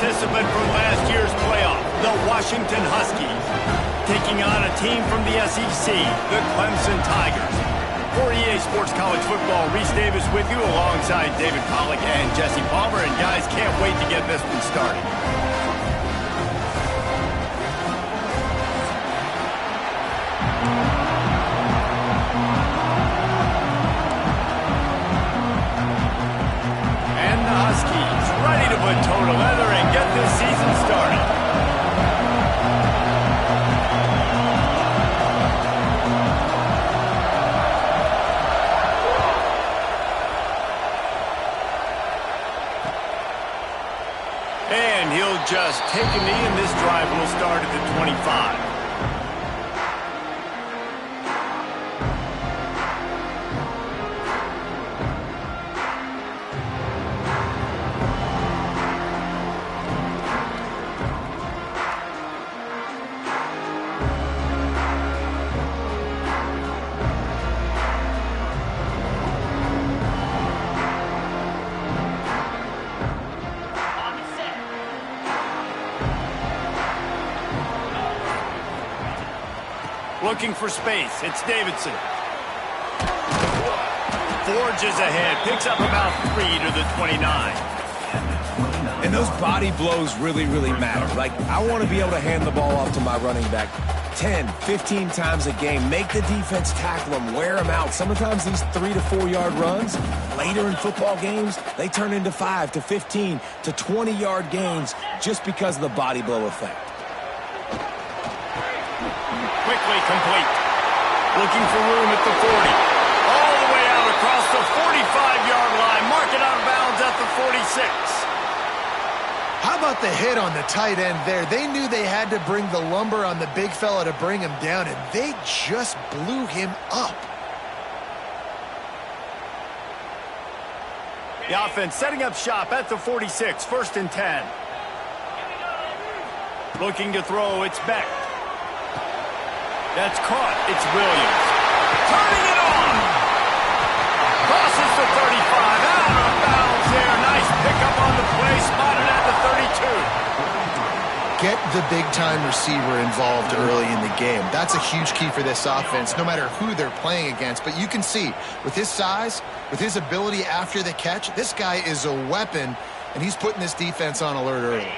participant from last year's playoff, the Washington Huskies, taking on a team from the SEC, the Clemson Tigers. For EA Sports College Football, Reese Davis with you alongside David Pollack and Jesse Palmer. And guys, can't wait to get this one started. And the Huskies ready to put toe to leather and get this season started. And he'll just take a knee, and this drive will start at the 25. Looking for space. It's Davidson. Forges ahead. Picks up about 3 to the 29. And those body blows really, really matter. Like, I want to be able to hand the ball off to my running back 10, 15 times a game. Make the defense tackle them, wear them out. Sometimes these 3 to 4 yard runs, later in football games, they turn into 5 to 15 to 20 yard gains just because of the body blow effect. Quickly complete. Looking for room at the 40. All the way out across the 45-yard line. Mark it out of bounds at the 46. How about the hit on the tight end there? They knew they had to bring the lumber on the big fella to bring him down, and they just blew him up. The offense setting up shop at the 46. 1st and 10. Looking to throw. It's Beck. That's caught. It's Williams. Turning it on. Crosses the 35. Out of bounds there. Nice pickup on the play. Spotted at the 32. Get the big-time receiver involved early in the game. That's a huge key for this offense, no matter who they're playing against. But you can see, with his size, with his ability after the catch, this guy is a weapon, and he's putting this defense on alert early.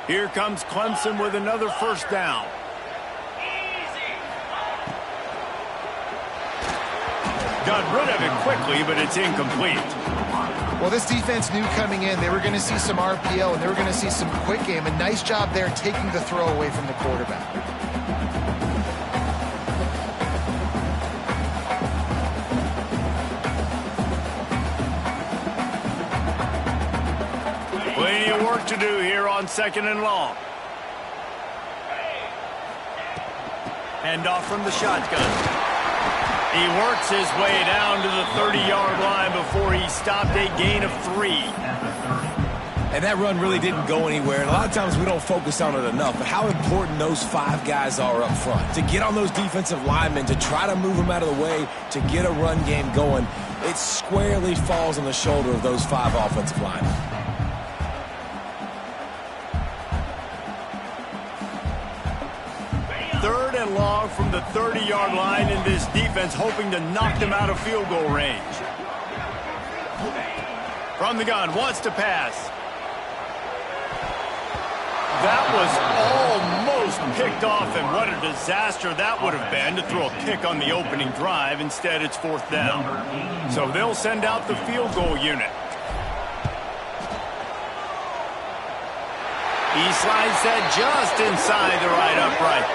Here comes Clemson with another 1st down. Got rid of it quickly, but it's incomplete. Well, this defense knew coming in they were going to see some RPO and they were going to see some quick game. A nice job there taking the throw away from the quarterback. Plenty of work to do here on 2nd and long. Hand off from the shotgun. He works his way down to the 30-yard line before he stopped a gain of 3. And that run really didn't go anywhere. And a lot of times we don't focus on it enough, but how important those 5 guys are up front. To get on those defensive linemen, to try to move them out of the way, to get a run game going, it squarely falls on the shoulder of those 5 offensive linemen. Long from the 30-yard line, in this defense hoping to knock them out of field goal range. From the gun, wants to pass. That was almost picked off, and what a disaster that would have been to throw a pick on the opening drive. Instead, it's 4th down. So they'll send out the field goal unit. He slides that just inside the right upright.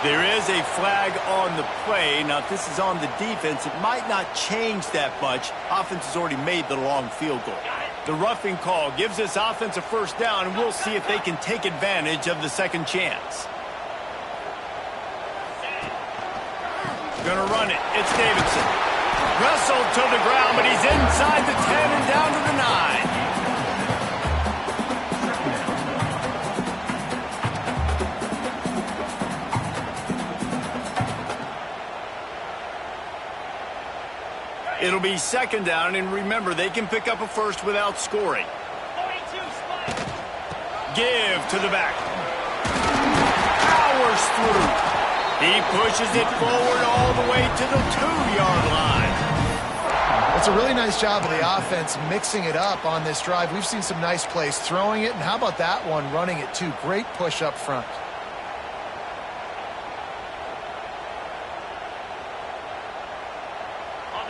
There is a flag on the play. Now, if this is on the defense, it might not change that much. Offense has already made the long field goal. The roughing call gives this offense a 1st down, and we'll see if they can take advantage of the second chance. Gonna run it. It's Davidson. Wrestled to the ground, but he's inside the 10 and down to the 9. It'll be 2nd down, and remember, they can pick up a 1st without scoring. give to the back. Powers through. He pushes it forward all the way to the 2-yard line. It's a really nice job of the offense mixing it up on this drive. We've seen some nice plays throwing it, and how about that one running it too? Great push up front.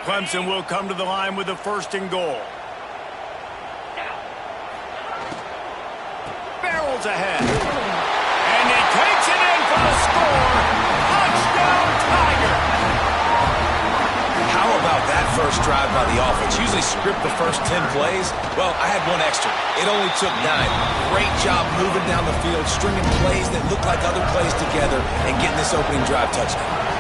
Clemson will come to the line with a 1st and goal. Barrels ahead. And he takes it in for the score. Touchdown, Tiger! How about that first drive by the offense? Usually script the first 10 plays. Well, I had one extra. It only took 9. Great job moving down the field, stringing plays that look like other plays together, and getting this opening drive touchdown.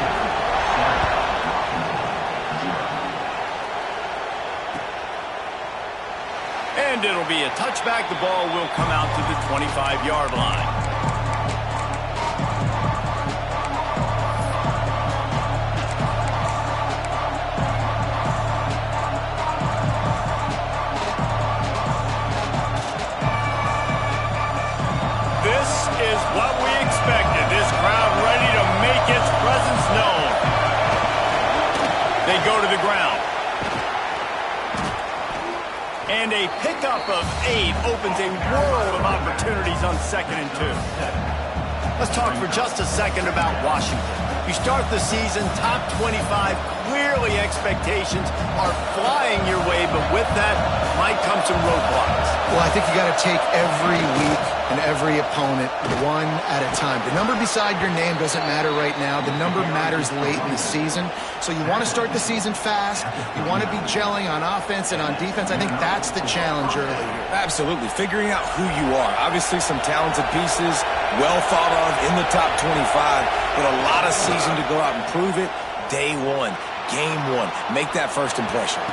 And it'll be a touchback. The ball will come out to the 25-yard line. This is what we expected. This crowd ready to make its presence known. They go to the ground. And a pickup of 8 opens a world of opportunities on 2nd and 2. Let's talk for just a second about Washington. You start the season top 25. Clearly expectations are flying your way, but with that might come some roadblocks. Well, I think you got to take every week and every opponent one at a time. The number beside your name doesn't matter right now. The number matters late in the season. So you want to start the season fast. You want to be gelling on offense and on defense. I think that's the challenge early here. Absolutely. Figuring out who you are. Obviously some talented pieces, well thought of in the top 25, but a lot of season to go out and prove it. Day 1, game 1. Make that first impression.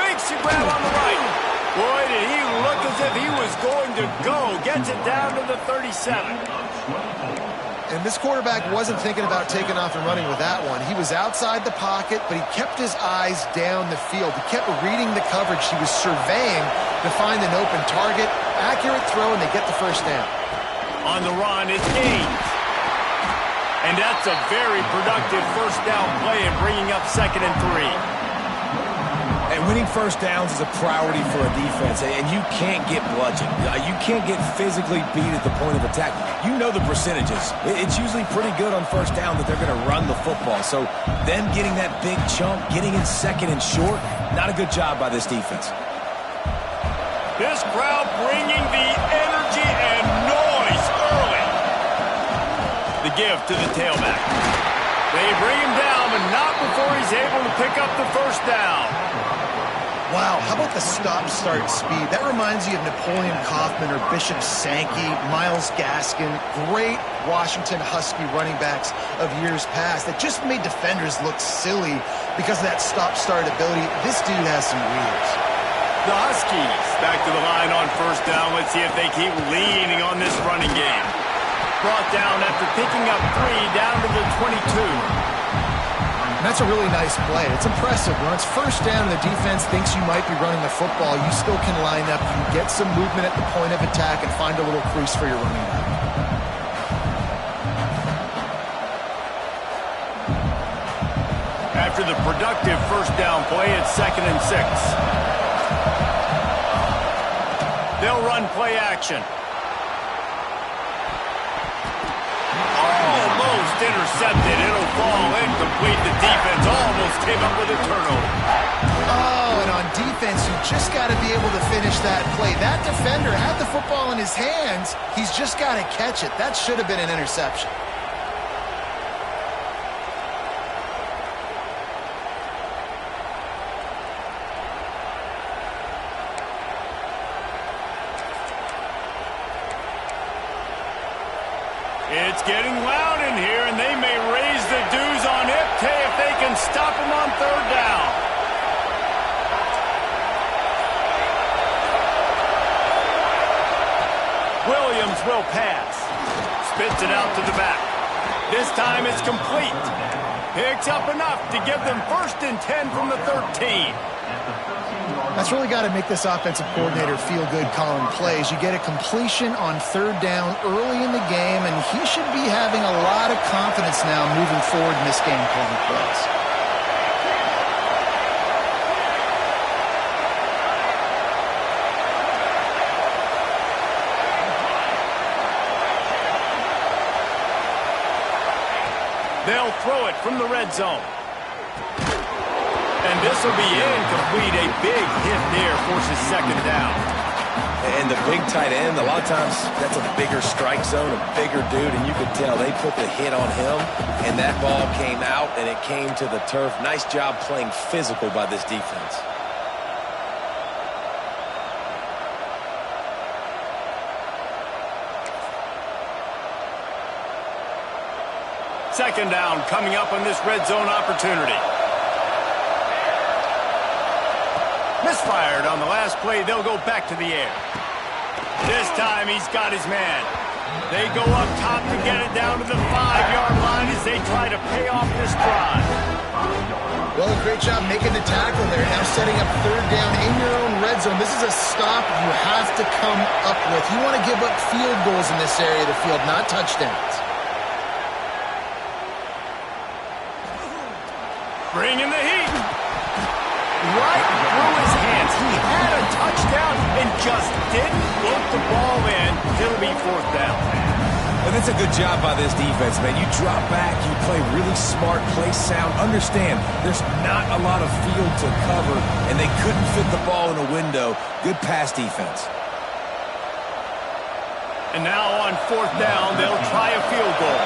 Makes the grab on the right. Boy, did he look as if he was going to go. Gets it down to the 37. And this quarterback wasn't thinking about taking off and running with that one. He was outside the pocket, but he kept his eyes down the field. He kept reading the coverage. He was surveying to find an open target. Accurate throw, and they get the first down. On the run, it's Gaines. And that's a very productive first down play and bringing up 2nd and 3. And winning first downs is a priority for a defense, and you can't get bludgeoned. You can't get physically beat at the point of attack. You know the percentages. It's usually pretty good on first down that they're going to run the football. So them getting that big chunk, getting in 2nd and short, not a good job by this defense. This crowd bringing the energy and noise early. The give to the tailback. They bring him down, but not before he's able to pick up the first down. Wow, how about the stop-start speed? That reminds you of Napoleon Kaufman or Bishop Sankey, Myles Gaskin, great Washington Husky running backs of years past that just made defenders look silly because of that stop-start ability. This dude has some wheels. The Huskies back to the line on first down. Let's see if they keep leaning on this running game. Brought down after picking up 3 down to the 22. And that's a really nice play. It's impressive. When it's first down and the defense thinks you might be running the football, you still can line up. You can get some movement at the point of attack and find a little crease for your running back. After the productive first down play, it's 2nd and 6. They'll run play action. Almost intercepted. It'll fall incomplete. The defense almost came up with a turnover. Oh, and on defense, you just got to be able to finish that play. That defender had the football in his hands. He's just got to catch it. That should have been an interception. It's getting loud in here, and they may raise the dues on Iptay if they can stop him on 3rd down. Williams will pass. Spits it out to the back. This time it's complete. Picks up enough to give them 1st and 10 from the 13. That's really got to make this offensive coordinator feel good calling plays. You get a completion on third down early in the game, and he should be having a lot of confidence now moving forward in this game calling plays. They'll throw it from the red zone. And this will be incomplete. A big hit there forces second down. And the big tight end, a lot of times that's a bigger strike zone, a bigger dude, and you could tell they put the hit on him, and that ball came out, and it came to the turf. Nice job playing physical by this defense. Second down coming up on this red zone opportunity. Misfired on the last play. They'll go back to the air. This time he's got his man. They go up top to get it down to the 5-yard line as they try to pay off this drive. Well, great job making the tackle there. Now setting up third down in your own red zone. This is a stop you have to come up with. You want to give up field goals in this area of the field, not touchdowns. Bringing the heat. Right through his hands. He had a touchdown and just didn't float the ball in. It'll be fourth down. And that's a good job by this defense, man. You drop back, you play really smart, play sound. Understand, there's not a lot of field to cover, and they couldn't fit the ball in a window. Good pass defense. And now on fourth down, they'll try a field goal.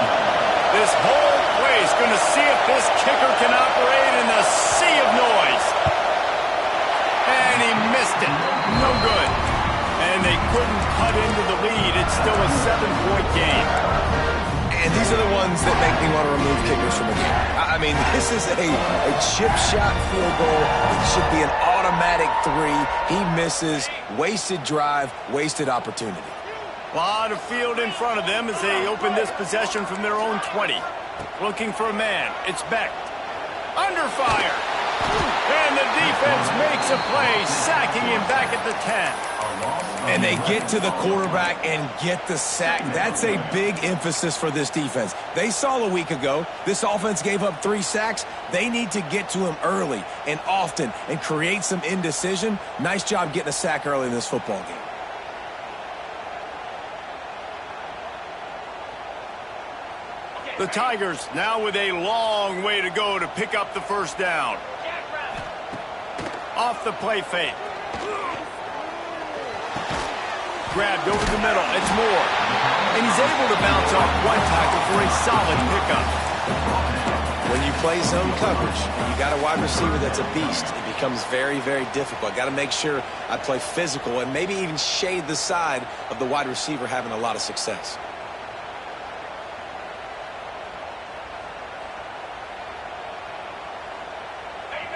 This whole play is going to see if this kicker can operate in the sea of noise. And he missed it. No good. And they couldn't cut into the lead. It's still a 7-point game. And these are the ones that make me want to remove kickers from the game. I mean, this is a chip shot field goal. It should be an automatic 3. He misses. Wasted drive, wasted opportunity. A lot of field in front of them as they open this possession from their own 20. Looking for a man. It's Beck. Under fire. And the defense makes a play, sacking him back at the 10. And they get to the quarterback and get the sack. That's a big emphasis for this defense. They saw a week ago, this offense gave up 3 sacks. They need to get to him early and often and create some indecision. Nice job getting a sack early in this football game. The Tigers now with a long way to go to pick up the first down. Off the play fake. Grabbed over the middle. It's Moore. And he's able to bounce off one tackle for a solid pickup. When you play zone coverage and you got a wide receiver that's a beast, it becomes very, very difficult. Got to make sure I play physical and maybe even shade the side of the wide receiver having a lot of success.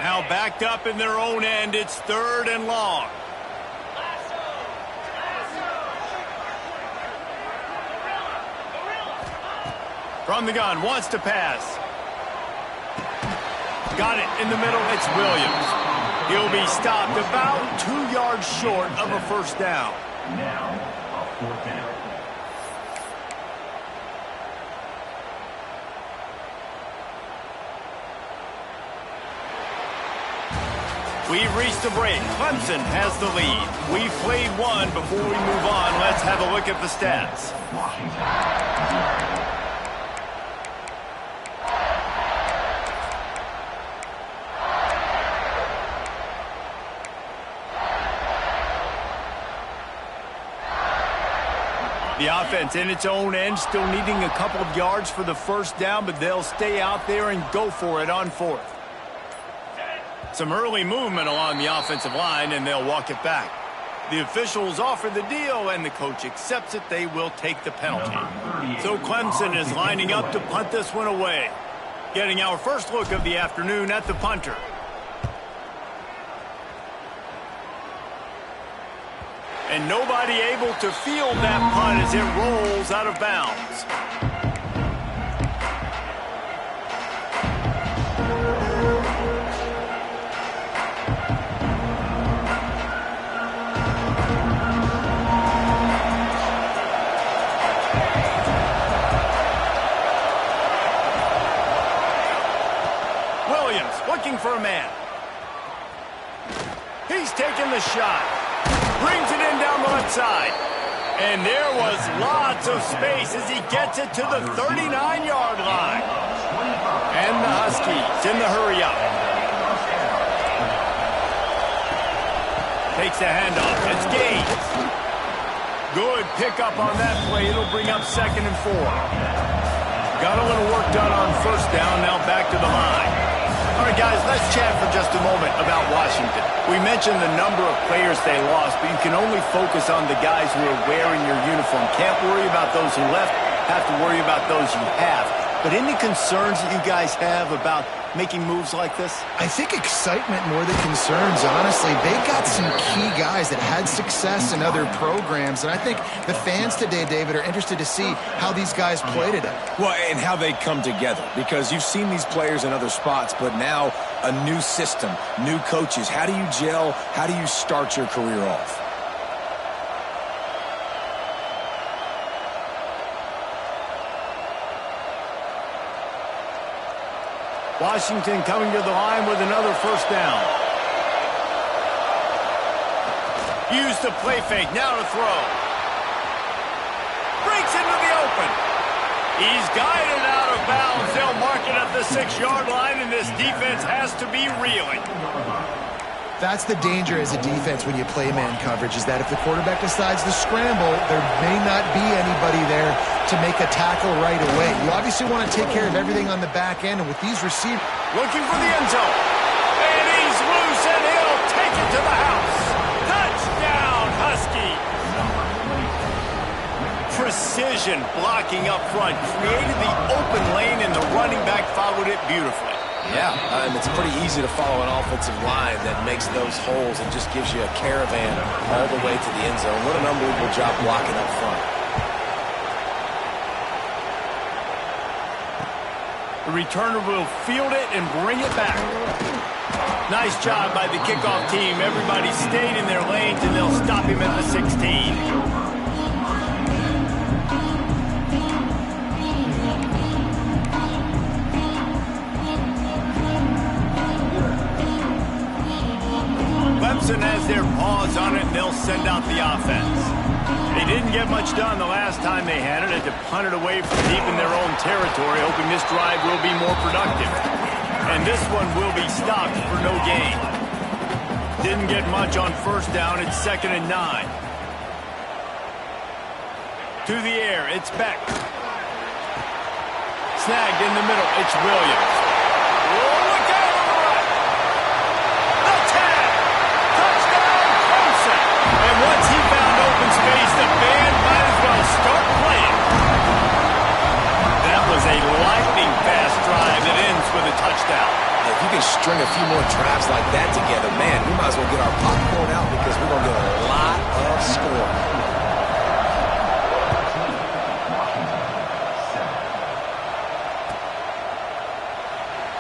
Now backed up in their own end, it's third and long. From the gun, wants to pass. Got it in the middle, it's Williams. He'll be stopped about 2 yards short of a first down. Now, a fourth down. We've reached a break. Clemson has the lead. We've played one. Before we move on, let's have a look at the stats. The offense in its own end, still needing a couple of yards for the first down, but they'll stay out there and go for it on fourth. Some early movement along the offensive line, and they'll walk it back. The officials offer the deal, and the coach accepts it. They will take the penalty. So Clemson is lining up to punt this one away. Getting our first look of the afternoon at the punter. And nobody able to field that punt as it rolls out of bounds. a man. He's taking the shot. Brings it in down the left side. And there was lots of space as he gets it to the 39-yard line. And the Huskies in the hurry up. Takes the handoff. It's Gaines. Good pickup on that play. It'll bring up 2nd and 4. Got a little work done on first down. Now back to the line. All right, guys, let's chat for just a moment about Washington. We mentioned the number of players they lost, but you can only focus on the guys who are wearing your uniform. Can't worry about those who left. Have to worry about those you have. But any concerns that you guys have about making moves like this? I think excitement more than concerns, honestly. They got some key guys that had success in other programs, and I think the fans today, David, are interested to see how these guys play today. Well, and how they come together, because you've seen these players in other spots, but now a new system, new coaches. How do you gel? How do you start your career off? Washington coming to the line with another first down. Use the play fake. Now to throw. Breaks into the open. He's guided out of bounds. They'll mark it at the 6-yard line, and this defense has to be reeling. That's the danger as a defense when you play man coverage, is that if the quarterback decides to scramble, there may not be anybody there to make a tackle right away. You obviously want to take care of everything on the back end, and with these receivers... Looking for the end zone. And he's loose, and he'll take it to the house. Touchdown, Huskies. Precision blocking up front. Created the open lane, and the running back followed it beautifully. Yeah, and it's pretty easy to follow an offensive line that makes those holes and just gives you a caravan all the way to the end zone. What an unbelievable job blocking up front. The returner will field it and bring it back. Nice job by the kickoff team. Everybody stayed in their lanes, and they'll stop him at the 16. Clemson has their paws on it, and they'll send out the offense. They didn't get much done the last time they had it. Had to punt it away from deep in their own territory, hoping this drive will be more productive. And this one will be stopped for no gain. Didn't get much on first down. It's 2nd and 9. To the air, it's Beck. Snagged in the middle, it's Williams. Once he found open space, the band might as well start playing. That was a lightning-fast drive that ends with a touchdown. If you can string a few more drives like that together, man, we might as well get our popcorn out because we're going to get a lot of scoring.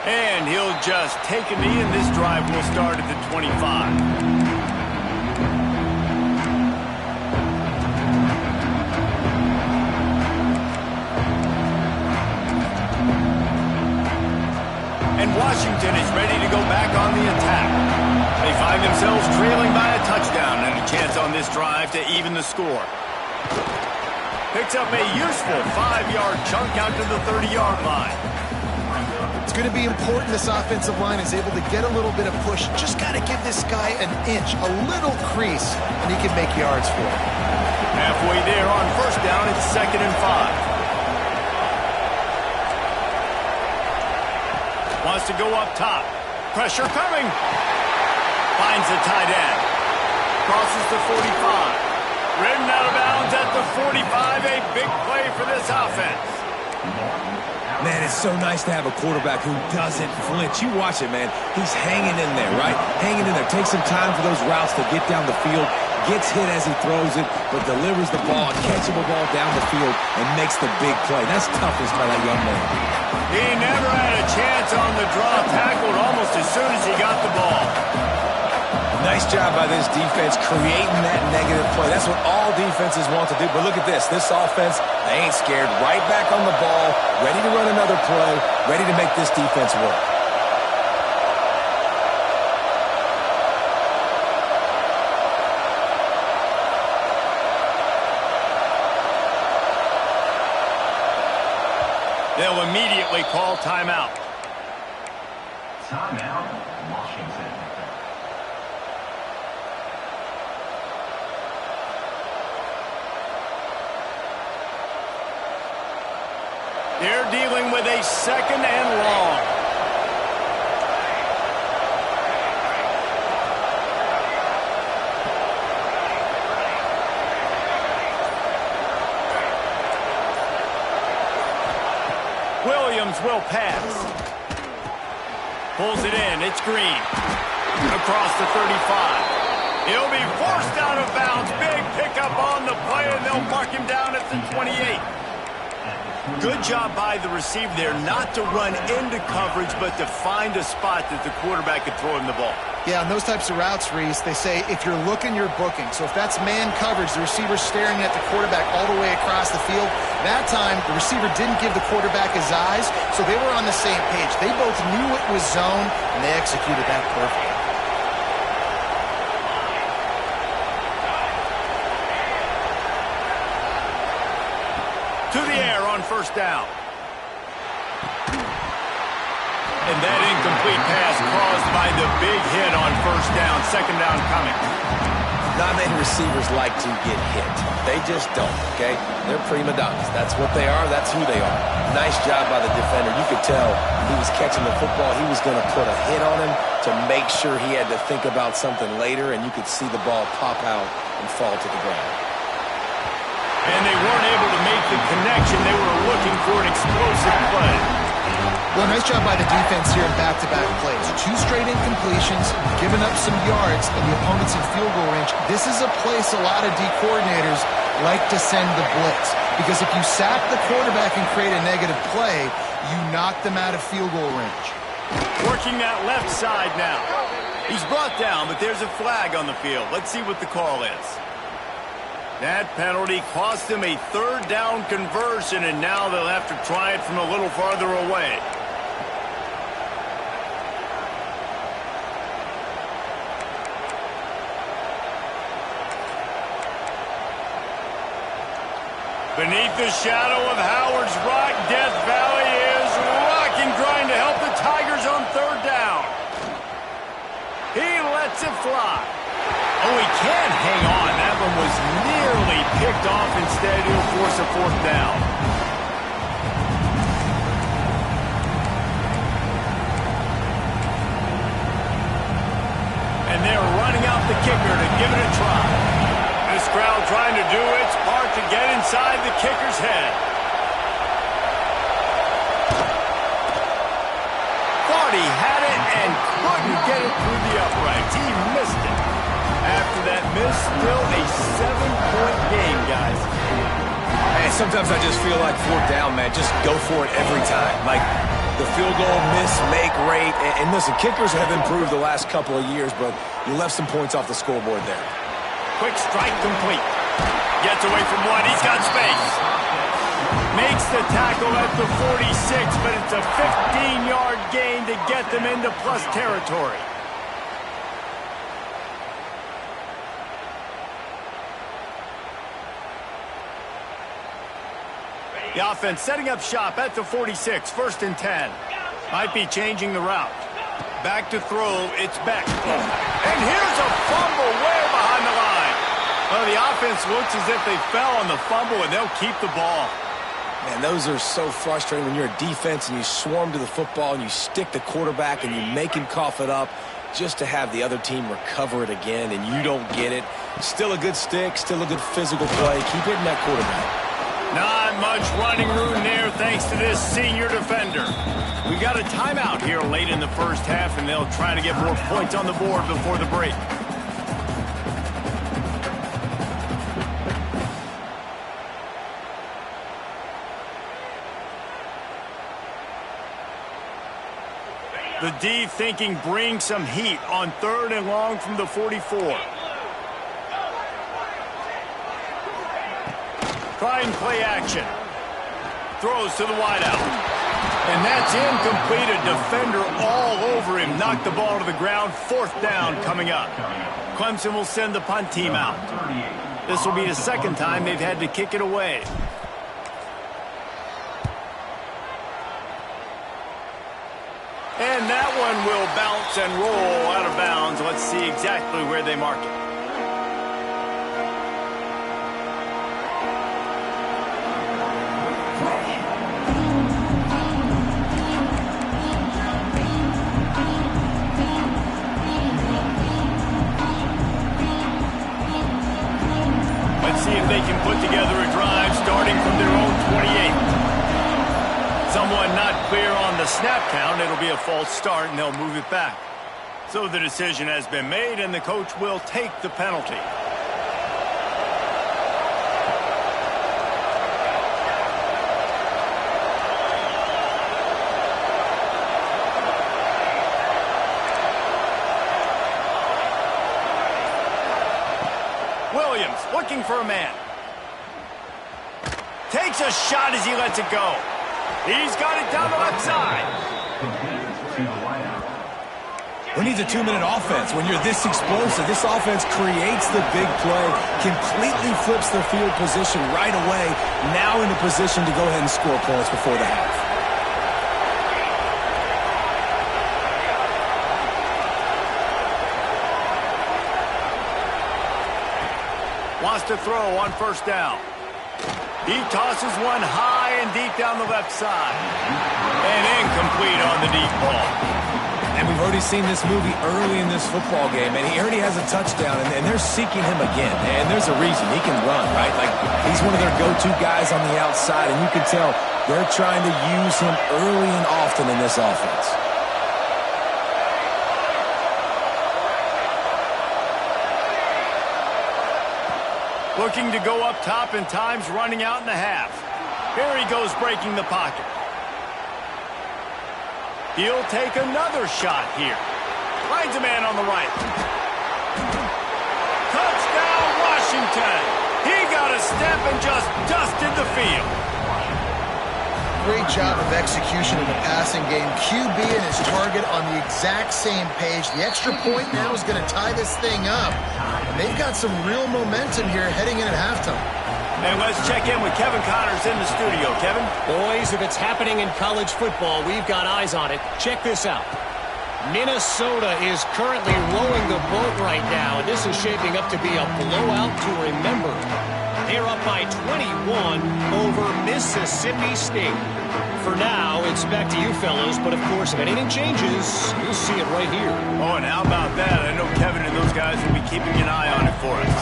And he'll just take a knee, and this drive will start at the 25. And Washington is ready to go back on the attack. They find themselves trailing by a touchdown and a chance on this drive to even the score. Picks up a useful 5-yard chunk out to the 30-yard line. It's going to be important this offensive line is able to get a little bit of push. Just got to give this guy an inch, a little crease, and he can make yards for it. Halfway there on first down, it's 2nd and 5. Wants to go up top. Pressure coming. Finds the tight end. Crosses the 45. Ridden out of bounds at the 45. A big play for this offense. Man, it's so nice to have a quarterback who doesn't flinch. You watch it, man. He's hanging in there, right? Hanging in there. Takes some time for those routes to get down the field. Gets hit as he throws it, but delivers the ball, catchable ball down the field, and makes the big play. That's toughness by that young man. He never had a chance on the draw. Tackled almost as soon as he got the ball. Nice job by this defense creating that negative play. That's what all defenses want to do. But look at this. This offense, they ain't scared. Right back on the ball, ready to run another play, ready to make this defense work. They'll immediately call timeout. Timeout, Washington. They're dealing with a 2nd and long. Williams will pass. Pulls it in. It's Green. Across the 35. He'll be forced out of bounds. Big pickup on the play, and they'll mark him down at the 28. Good job by the receiver there not to run into coverage, but to find a spot that the quarterback could throw him the ball. Yeah, on those types of routes, Reese, they say if you're looking, you're booking. So if that's man coverage, the receiver's staring at the quarterback all the way across the field. That time, the receiver didn't give the quarterback his eyes, so they were on the same page. They both knew it was zone, and they executed that perfectly. To the air on 1st down. And that incomplete pass caused by the big hit on 1st down. 2nd down coming. Not many receivers like to get hit. They just don't, okay? They're prima donnas. That's what they are. That's who they are. Nice job by the defender. You could tell he was catching the football. He was going to put a hit on him to make sure he had to think about something later, and you could see the ball pop out and fall to the ground. And they weren't able to make the connection. They were looking for an explosive play. Well, nice job by the defense here in back-to-back plays. 2 straight incompletions, giving up some yards, and the opponent's in field goal range. This is a place a lot of D coordinators like to send the blitz, because if you sack the quarterback and create a negative play, you knock them out of field goal range. Working that left side now. He's brought down, but there's a flag on the field. Let's see what the call is. That penalty cost them a 3rd down conversion, and now they'll have to try it from a little farther away. Beneath the shadow of Howard's Rock, Death Valley is rocking, trying to help the Tigers on 3rd down. He lets it fly. Oh, he can't hang on. That one was nearly picked off. Instead, he'll force a 4th down. And they're running out the kicker to give it a try. This crowd trying to do its part to get inside the kicker's head. Thought he had it and couldn't get it through the uprights. He missed it. After that miss, still a 7-point game, guys. Hey, sometimes I just feel like 4th down, man. Just go for it every time. Like the field goal, miss, make, rate. And listen, kickers have improved the last couple of years, but you left some points off the scoreboard there. Quick strike complete. Gets away from one. He's got space. Makes the tackle at the 46, but it's a 15-yard gain to get them into plus territory. The offense setting up shop at the 46, 1st and 10. Might be changing the route. Back to throw, it's Beck. And here's a fumble way behind the line. Well, the offense looks as if they fell on the fumble, and they'll keep the ball. Man, those are so frustrating when you're a defense and you swarm to the football and you stick the quarterback and you make him cough it up just to have the other team recover it again, and you don't get it. Still a good stick, still a good physical play. Keep hitting that quarterback. Not much running room there thanks to this senior defender. We've got a timeout here late in the 1st half, and they'll try to get more points on the board before the break. The D thinking bring some heat on 3rd and long from the 44. Try and play action. Throws to the wideout. And that's incomplete. A defender all over him. Knocked the ball to the ground. 4th down coming up. Clemson will send the punt team out. This will be the 2nd time they've had to kick it away. And that one will bounce and roll out of bounds. Let's see exactly where they mark it. Let's see if they can put together a drive starting from their own 28. Someone not clear on the snap count. It'll be a false start, and they'll move it back. So the decision has been made, and the coach will take the penalty. Williams looking for a man. Takes a shot as he lets it go. He's got it down the left side. Who needs a 2-minute offense when you're this explosive? This offense creates the big play, completely flips the field position right away, now in a position to go ahead and score points before the half. Wants to throw on first down. He tosses one high and deep down the left side. And incomplete on the deep ball. And we've already seen this movie early in this football game, and he already has a touchdown, and they're seeking him again. And there's a reason. He can run, right? Like, he's one of their go-to guys on the outside, and you can tell they're trying to use him early and often in this offense. Looking to go up top, and time's running out in the half. Here he goes breaking the pocket. He'll take another shot here. Finds a man on the right. Touchdown, Washington. He got a step and just dusted the field. Great job of execution in the passing game. QB and his target on the exact same page. The extra point now is going to tie this thing up. And they've got some real momentum here heading in at halftime. And let's check in with Kevin Connors in the studio. Kevin? Boys, if it's happening in college football, we've got eyes on it. Check this out. Minnesota is currently rowing the boat right now, and this is shaping up to be a blowout to remember. They're up by 21 over Mississippi State. For now, it's back to you fellas, but of course, if anything changes, you'll see it right here. Oh, and how about that? I know Kevin and those guys will be keeping an eye on it for us.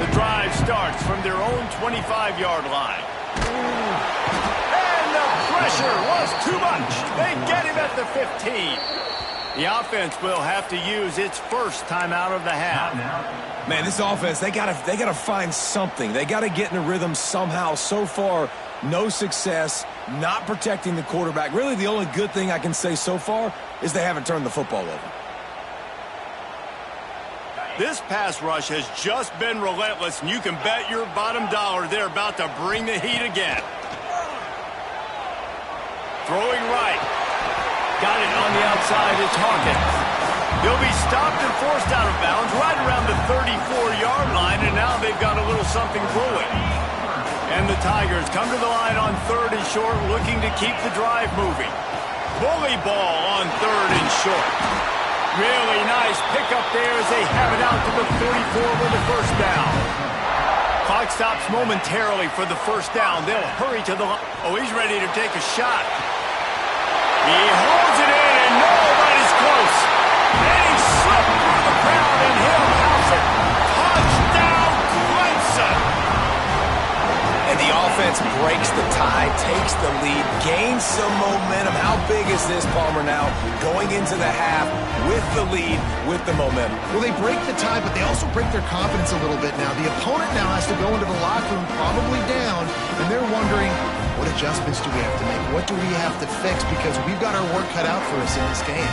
The drive starts from their own 25-yard line. And the pressure was too much. They get him at the 15. The offense will have to use its first timeout of the half. Man, this offense, they gotta find something. They gotta get in a rhythm somehow. So far, no success, not protecting the quarterback. Really, the only good thing I can say so far is they haven't turned the football over. This pass rush has just been relentless, and you can bet your bottom dollar they're about to bring the heat again. Throwing right. Got it on the outside. It's Hawkins. He'll be stopped and forced out of bounds right around the 34-yard line, and now they've got a little something brewing. And the Tigers come to the line on 3rd and short, looking to keep the drive moving. Bully ball on 3rd and short. Really nice pickup there as they have it out to the 34 with the first down. Clock stops momentarily for the first down. They'll hurry to the line. Oh, he's ready to take a shot. He holds it in, and nobody's close. And he slipped through the crowd, and he'll house it. Touchdown, Clemson. And the offense breaks the tie, takes the lead, gains some momentum. How big is this, Palmer, now? Going into the half with the lead, with the momentum. Well, they break the tie, but they also break their confidence a little bit now. The opponent now has to go into the locker room probably down, and they're wondering, what adjustments do we have to make? What do we have to fix? Because we've got our work cut out for us in this game.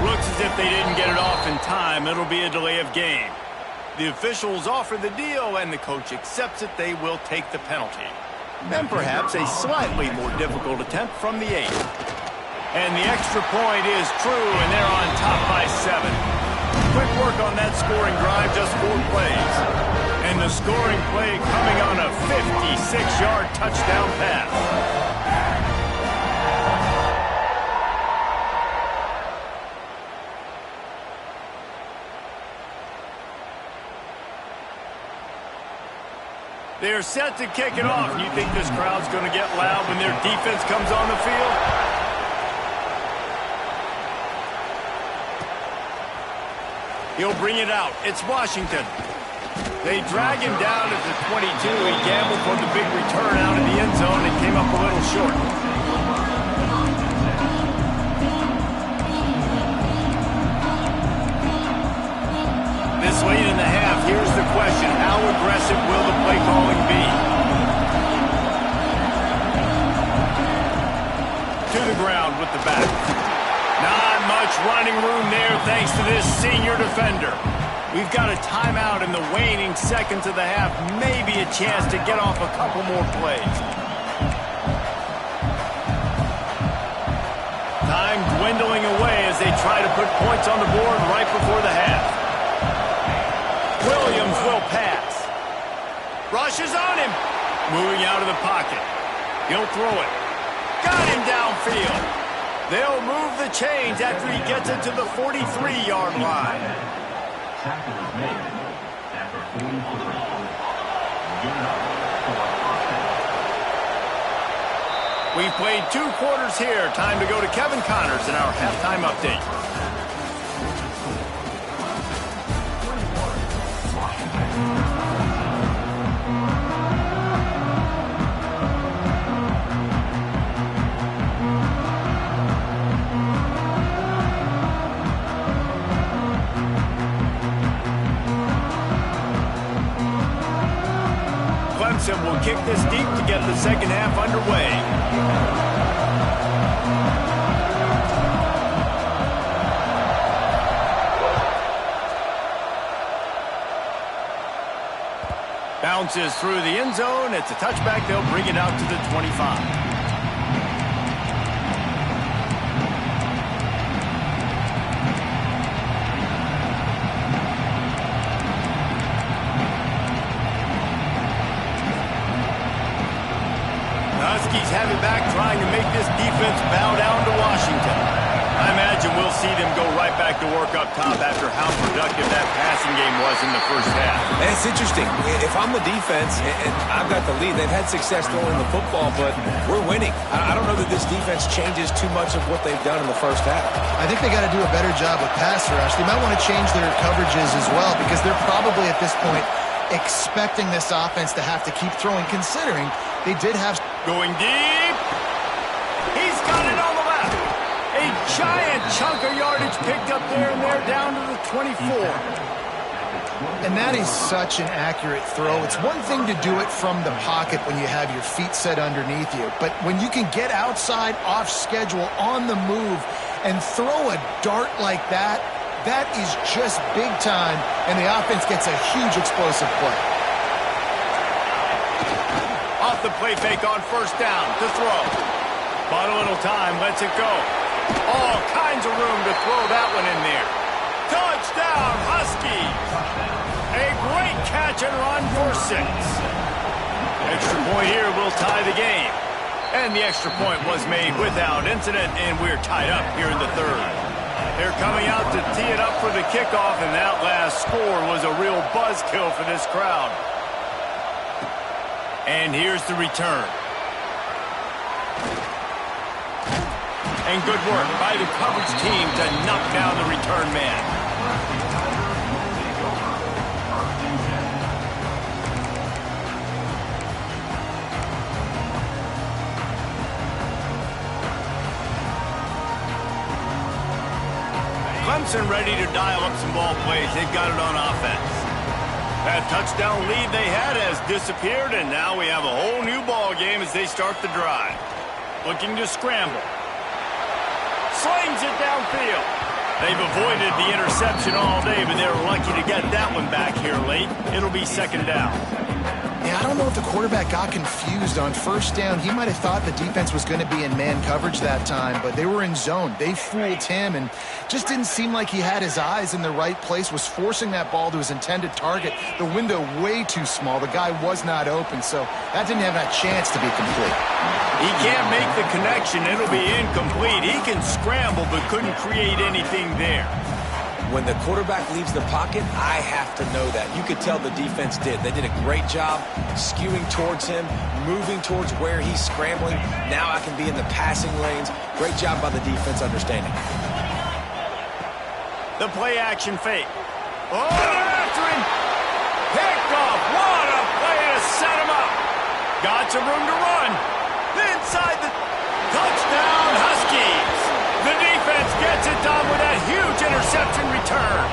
Looks as if they didn't get it off in time. It'll be a delay of game. The officials offer the deal, and the coach accepts it. They will take the penalty. And perhaps a slightly more difficult attempt from the 8. And the extra point is true, and they're on top by 7. quick work on that scoring drive, just 4 plays. And the scoring play coming on a 56-yard touchdown pass. They're set to kick it off. You think this crowd's going to get loud when their defense comes on the field? He'll bring it out. It's Washington. They drag him down at the 22. He gambled for the big return out of the end zone and came up a little short. This late in the half, here's the question. How aggressive will the play calling be? To the ground with the back. Not much running room there thanks to this senior defender. We've got a timeout in the waning seconds of the half. Maybe a chance to get off a couple more plays. Time dwindling away as they try to put points on the board right before the half. Williams will pass. Rushes on him. Moving out of the pocket. He'll throw it. Got him downfield. They'll move the chains after he gets it to the 43-yard line. Tackle is made. Number 44. We've played 2 quarters here. Time to go to Kevin Connors in our halftime update. Clemson will kick this deep to get the second half underway. Bounces through the end zone. It's a touchback. They'll bring it out to the 25. Huskies have it back, trying to make this defense bow down to Washington. I imagine we'll see them go right back to work up top after how productive that passing game was in the first half. And it's interesting. If I'm the defense and I've got the lead, they've had success throwing the football, but we're winning. I don't know that this defense changes too much of what they've done in the first half. I think they got to do a better job with pass rush. They might want to change their coverages as well because they're probably at this point expecting this offense to have to keep throwing, considering they did have... Going deep. He's got it on the left. A giant chunk of yardage picked up there, and they're down to the 24. And that is such an accurate throw. It's one thing to do it from the pocket when you have your feet set underneath you, but when you can get outside, off schedule, on the move, and throw a dart like that, that is just big time, and the offense gets a huge explosive play. Off the play fake on first down to throw. Bought a little time, lets it go. All kinds of room to throw that one in there. Touchdown, Huskies! A great catch and run for 6. Extra point here will tie the game. And the extra point was made without incident, and we're tied up here in the third. They're coming out to tee it up for the kickoff, and that last score was a real buzzkill for this crowd. And here's the return. And good work by the coverage team to knock down the return man. Clemson ready to dial up some ball plays. They've got it on offense. That touchdown lead they had has disappeared, and now we have a whole new ball game as they start the drive. Looking to scramble. Slings it downfield. They've avoided the interception all day, but they're lucky to get that one back here late. It'll be second down. Yeah, I don't know if the quarterback got confused on first down. He might have thought the defense was going to be in man coverage that time, but they were in zone. They fooled him and just didn't seem like he had his eyes in the right place, was forcing that ball to his intended target. The window way too small. The guy was not open, so that didn't have a chance to be complete. He can't make the connection. It'll be incomplete. He can scramble, but couldn't create anything there. When the quarterback leaves the pocket, I have to know that. You could tell the defense did. They did a great job skewing towards him, moving towards where he's scrambling. Now I can be in the passing lanes. Great job by the defense understanding. The play action fake. Oh, after him. Picked off. What a play to set him up. Got some room to run. Inside the touchdown Huskies. The defense gets it done with that huge interception return.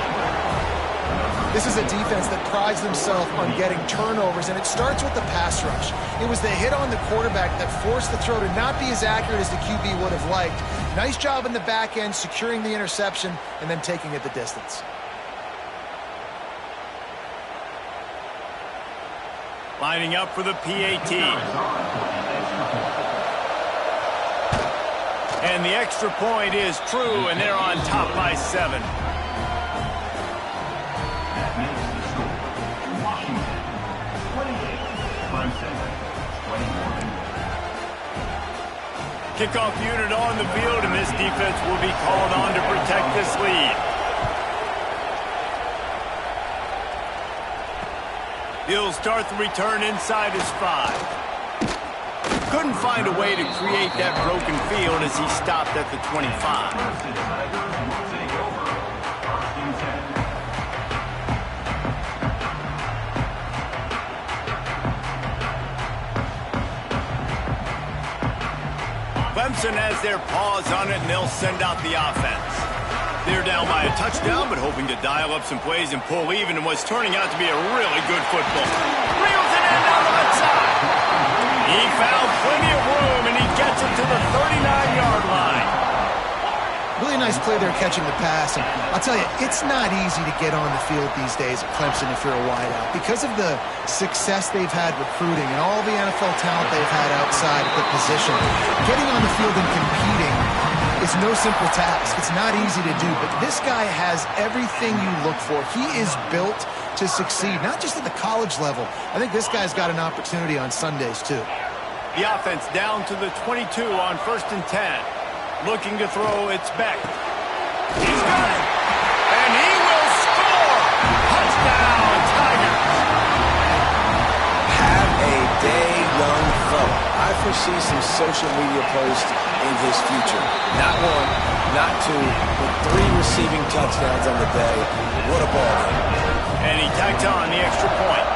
This is a defense that prides themselves on getting turnovers, and it starts with the pass rush. It was the hit on the quarterback that forced the throw to not be as accurate as the QB would have liked. Nice job in the back end, securing the interception, and then taking it the distance. Lining up for the PAT. And the extra point is true, and they're on top by 7. That makes the score. Washington, 28. Clemson, 21. Kickoff unit on the field, and this defense will be called on to protect this lead. He'll start the return inside his 5. Couldn't find a way to create that broken field as he stopped at the 25. Clemson has their paws on it, and they'll send out the offense. They're down by a touchdown, but hoping to dial up some plays and pull even in what's turning out to be a really good football. Reels it in down the left side. He found plenty of room, and he gets it to the 39-yard line. Really nice play there catching the pass. And I'll tell you, it's not easy to get on the field these days at Clemson if you're a wideout. Because of the success they've had recruiting and all the NFL talent they've had outside of the position, getting on the field and competing is no simple task. It's not easy to do, but this guy has everything you look for. He is built to succeed, not just at the college level. I think this guy's got an opportunity on Sundays, too. The offense down to the 22 on 1st and 10. Looking to throw, it's Beck. He's got it! And he will score! Touchdown, Tigers! Have a day, young fella. I foresee some social media posts in his future. Not 1, not 2, but 3 receiving touchdowns on the day. What a ball game. And he tacked on the extra point.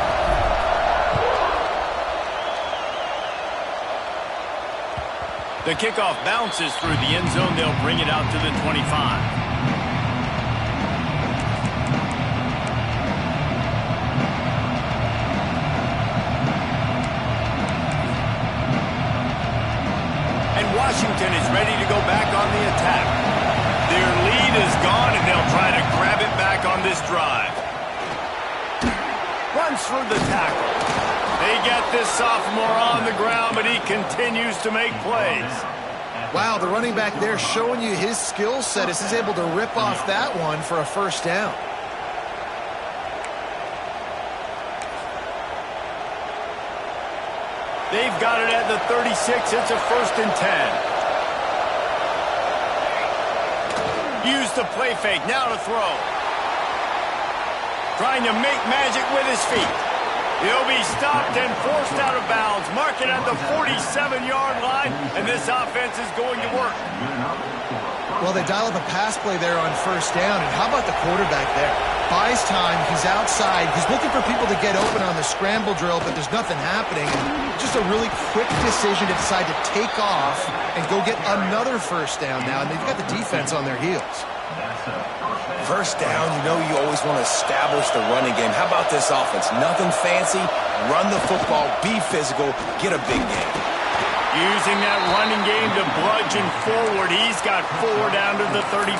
The kickoff bounces through the end zone. They'll bring it out to the 25. And Washington is ready to go back on the attack. Their lead is gone, and they'll try to grab it back on this drive. Runs through the tackle. They get this sophomore on the ground, but he continues to make plays. Wow, the running back there showing you his skill set as he's able to rip off that one for a first down. They've got it at the 36. It's a 1st and 10. Use the play fake. Now to throw. Trying to make magic with his feet. He'll be stopped and forced out of bounds. Mark it at the 47-yard line, and this offense is going to work. Well, they dial up a pass play there on 1st down, and how about the quarterback there? Buys time, he's outside, he's looking for people to get open on the scramble drill, but there's nothing happening. And just a really quick decision to decide to take off and go get another 1st down now, and they've got the defense on their heels. First down, you know you always want to establish the running game. How about this offense? Nothing fancy. Run the football, be physical, get a big game. Using that running game to bludgeon forward. He's got 4 down to the 35.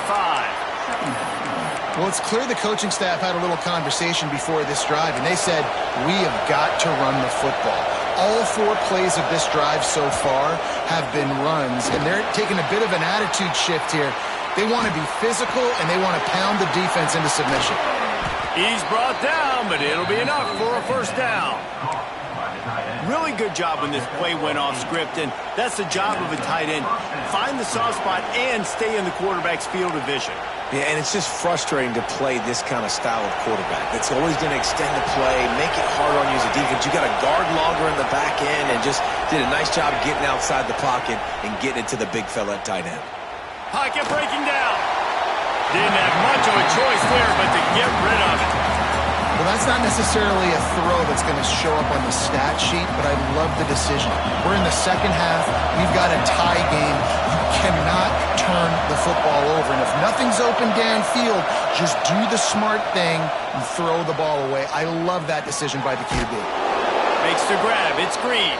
Well, it's clear the coaching staff had a little conversation before this drive, and they said, we have got to run the football. All 4 plays of this drive so far have been runs, and they're taking a bit of an attitude shift here. They want to be physical, and they want to pound the defense into submission. He's brought down, but it'll be enough for a first down. Really good job when this play went off script, and that's the job of a tight end. Find the soft spot and stay in the quarterback's field of vision. Yeah, and it's just frustrating to play this kind of style of quarterback. It's always going to extend the play, make it harder on you as a defense. You got to guard longer in the back end, and just did a nice job getting outside the pocket and getting it to the big fella at tight end. Pocket breaking down. Didn't have much of a choice there, but to get rid of it. Well, that's not necessarily a throw that's going to show up on the stat sheet, but I love the decision. We're in the second half. We've got a tie game. You cannot turn the football over. And if nothing's open downfield, just do the smart thing and throw the ball away. I love that decision by the QB. Makes the grab. It's Green.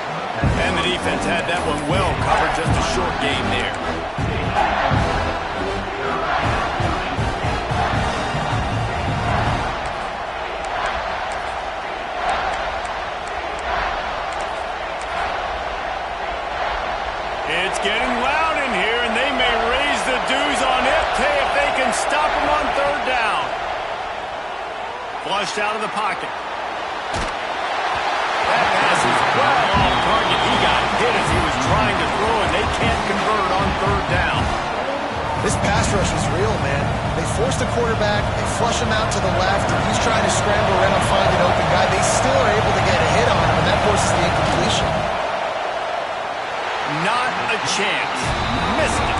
And the defense had that one well covered. Just a short game there. It's getting loud in here, and they may raise the dues on FK if they can stop him on third down. Flushed out of the pocket. That pass is well off target. He got hit as he was trying to throw, and they can't convert on third down. This pass rush was real, man. They force the quarterback, they flush him out to the left, and he's trying to scramble around, find an open guy. They still are able to get a hit on him, and that forces the incompletion. Not a chance. Missed it.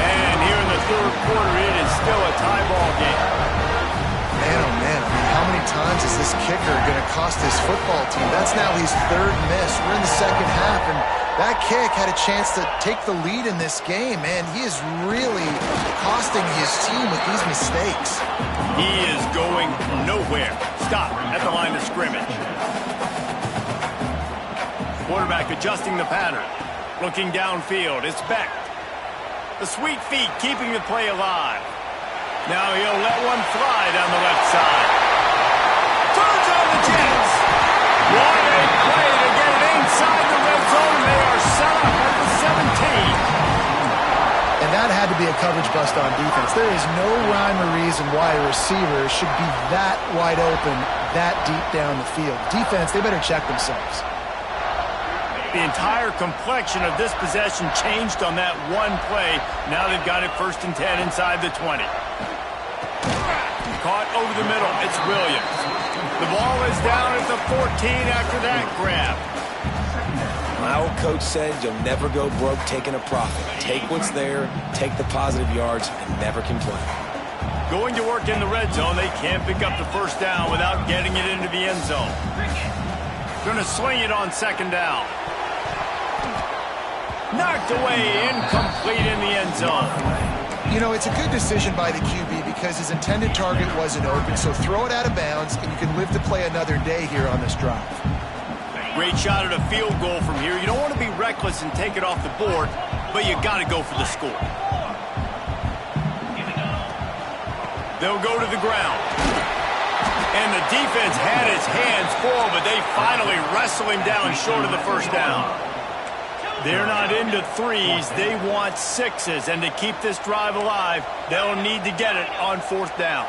And here in the third quarter, it is still a tie ball game. Man, oh man, I mean, how many times is this kicker going to cost his football team? That's now his 3rd miss. We're in the second half, and that kick had a chance to take the lead in this game, man. He is really costing his team with these mistakes. He is going nowhere. Stop at the line of scrimmage. Quarterback adjusting the pattern. Looking downfield, it's Beck. The sweet feet keeping the play alive. Now he'll let one fly down the left side. Turns on the Jets. What a play to get it inside the red zone. They are set up at the 17. And that had to be a coverage bust on defense. There is no rhyme or reason why a receiver should be that wide open, that deep down the field. Defense, they better check themselves. The entire complexion of this possession changed on that one play. Now they've got it 1st and 10 inside the 20. Caught over the middle. It's Williams. The ball is down at the 14 after that grab. My old coach said you'll never go broke taking a profit. Take what's there, take the positive yards, and never complain. Going to work in the red zone, they can't pick up the first down without getting it into the end zone. Going to swing it on 2nd down. Knocked away, incomplete in the end zone. You know, it's a good decision by the QB because his intended target wasn't open, so throw it out of bounds, and you can live to play another day here on this drive. Great shot at a field goal from here. You don't want to be reckless and take it off the board, but you got to go for the score. They'll go to the ground. And the defense had his hands full, but they finally wrestle him down short of the first down. They're not into 3s. They want 6s. And to keep this drive alive, they'll need to get it on 4th down.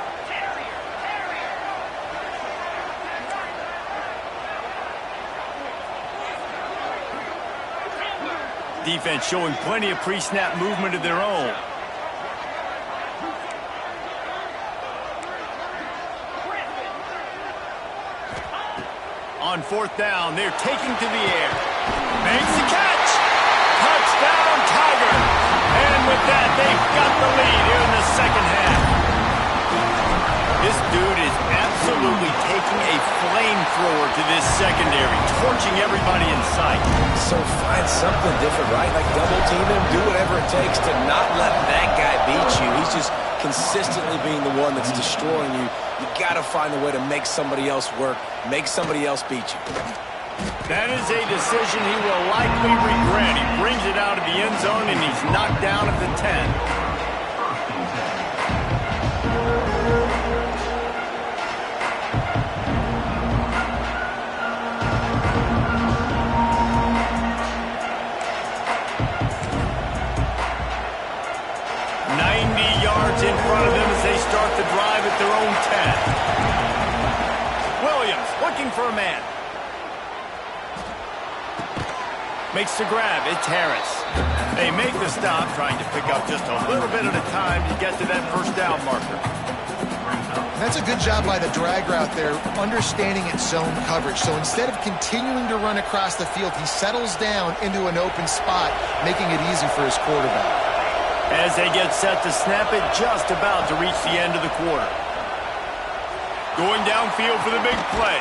Defense showing plenty of pre-snap movement of their own. On 4th down, they're taking to the air. Makes the catch. Touchdown, Tiger. And with that, they've got the lead here in the second half. This dude is absolutely taking a flamethrower to this secondary, torching everybody in sight. So find something different, right? Like double team him, do whatever it takes to not let that guy beat you. He's just consistently being the one that's destroying you. You got to find a way to make somebody else work, make somebody else beat you. That is a decision he will likely regret. He brings it out of the end zone, and he's knocked down at the 10. yards in front of them as they start the drive at their own 10. Williams looking for a man. Makes the grab. It's Harris. They make the stop, trying to pick up just a little bit at a time to get to that first down marker. That's a good job by the drag route there, understanding its zone coverage. So instead of continuing to run across the field, he settles down into an open spot, making it easy for his quarterback. As they get set to snap it, just about to reach the end of the quarter. Going downfield for the big play.